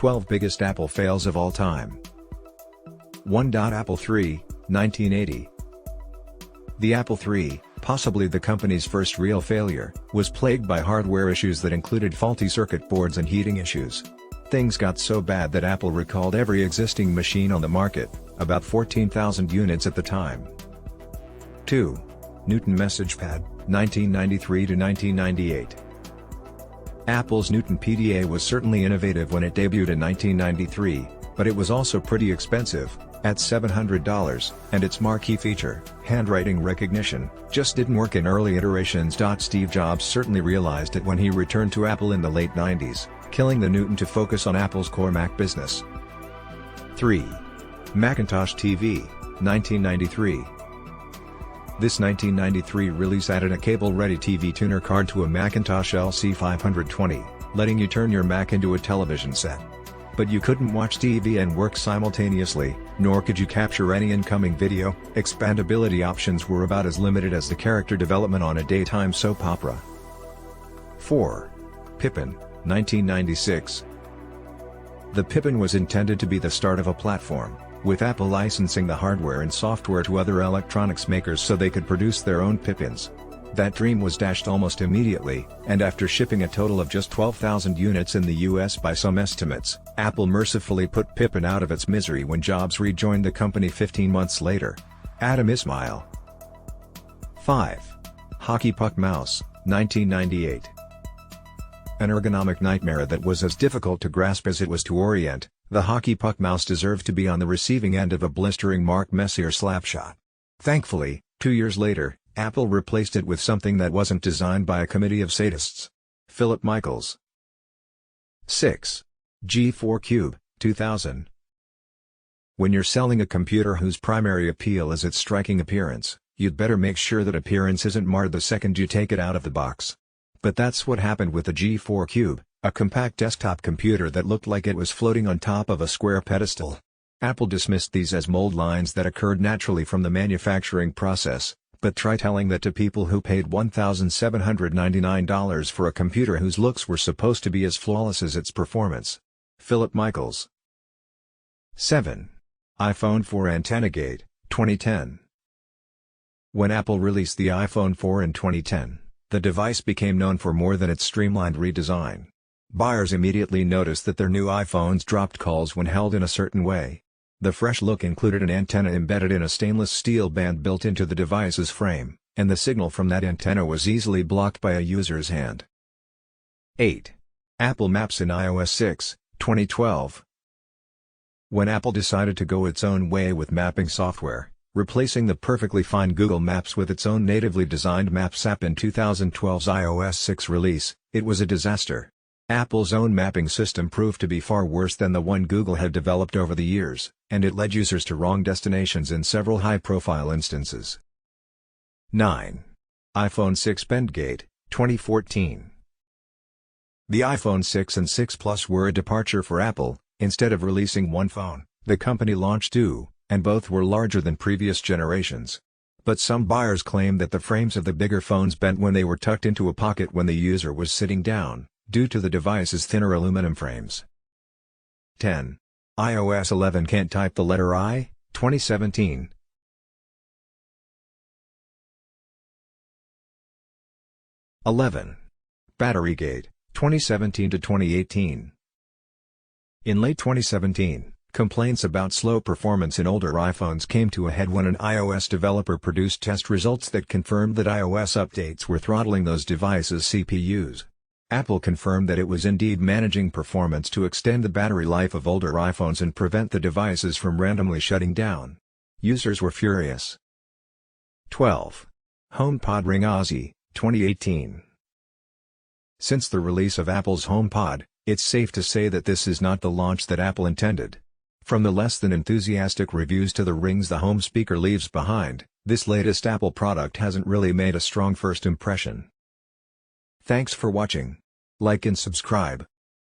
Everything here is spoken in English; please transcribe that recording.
12 Biggest Apple Fails of All Time. 1. Apple III, 1980. The Apple III, possibly the company's first real failure, was plagued by hardware issues that included faulty circuit boards and heating issues. Things got so bad that Apple recalled every existing machine on the market, about 14,000 units at the time. 2. Newton MessagePad, 1993 to 1998. Apple's Newton PDA was certainly innovative when it debuted in 1993, but it was also pretty expensive, at $700, and its marquee feature, handwriting recognition, just didn't work in early iterations. Steve Jobs certainly realized it when he returned to Apple in the late 90s, killing the Newton to focus on Apple's core Mac business. 3. Macintosh TV, 1993. This 1993 release added a cable-ready TV tuner card to a Macintosh LC520, letting you turn your Mac into a television set. But you couldn't watch TV and work simultaneously, nor could you capture any incoming video. Expandability options were about as limited as the character development on a daytime soap opera. 4. Pippin, 1996. The Pippin was intended to be the start of a platform, with Apple licensing the hardware and software to other electronics makers so they could produce their own Pippins. That dream was dashed almost immediately, and after shipping a total of just 12,000 units in the US by some estimates, Apple mercifully put Pippin out of its misery when Jobs rejoined the company 15 months later. Adam Ismail. 5. Hockey Puck Mouse, 1998. An ergonomic nightmare that was as difficult to grasp as it was to orient, the Hockey Puck Mouse deserved to be on the receiving end of a blistering Mark Messier slapshot. Thankfully, 2 years later, Apple replaced it with something that wasn't designed by a committee of sadists. Philip Michaels. 6. G4 Cube, 2000. When you're selling a computer whose primary appeal is its striking appearance, you'd better make sure that appearance isn't marred the second you take it out of the box. But that's what happened with the G4 Cube, a compact desktop computer that looked like it was floating on top of a square pedestal. Apple dismissed these as mold lines that occurred naturally from the manufacturing process. But try telling that to people who paid $1,799 for a computer whose looks were supposed to be as flawless as its performance. Philip Michaels. 7. iPhone 4 AntennaGate, 2010. When Apple released the iPhone 4 in 2010, the device became known for more than its streamlined redesign. Buyers immediately noticed that their new iPhones dropped calls when held in a certain way. The fresh look included an antenna embedded in a stainless steel band built into the device's frame, and the signal from that antenna was easily blocked by a user's hand. 8. Apple Maps in iOS 6, 2012. When Apple decided to go its own way with mapping software, replacing the perfectly fine Google Maps with its own natively designed Maps app in 2012's iOS 6 release, it was a disaster. Apple's own mapping system proved to be far worse than the one Google had developed over the years, and it led users to wrong destinations in several high-profile instances. 9. iPhone 6 Pendgate, 2014. The iPhone 6 and 6 Plus were a departure for Apple. Instead of releasing one phone, the company launched two, and both were larger than previous generations. But some buyers claimed that the frames of the bigger phones bent when they were tucked into a pocket when the user was sitting down, due to the device's thinner aluminum frames. 10. iOS 11 can't type the letter I, 2017. Batterygate, 2017 to 2018. In late 2017, complaints about slow performance in older iPhones came to a head when an iOS developer produced test results that confirmed that iOS updates were throttling those devices' CPUs. Apple confirmed that it was indeed managing performance to extend the battery life of older iPhones and prevent the devices from randomly shutting down. Users were furious. 12. HomePod Ring Aussie, 2018. Since the release of Apple's HomePod, it's safe to say that this is not the launch that Apple intended. From the less than enthusiastic reviews to the rings the home speaker leaves behind, this latest Apple product hasn't really made a strong first impression. Thanks for watching. Like and subscribe.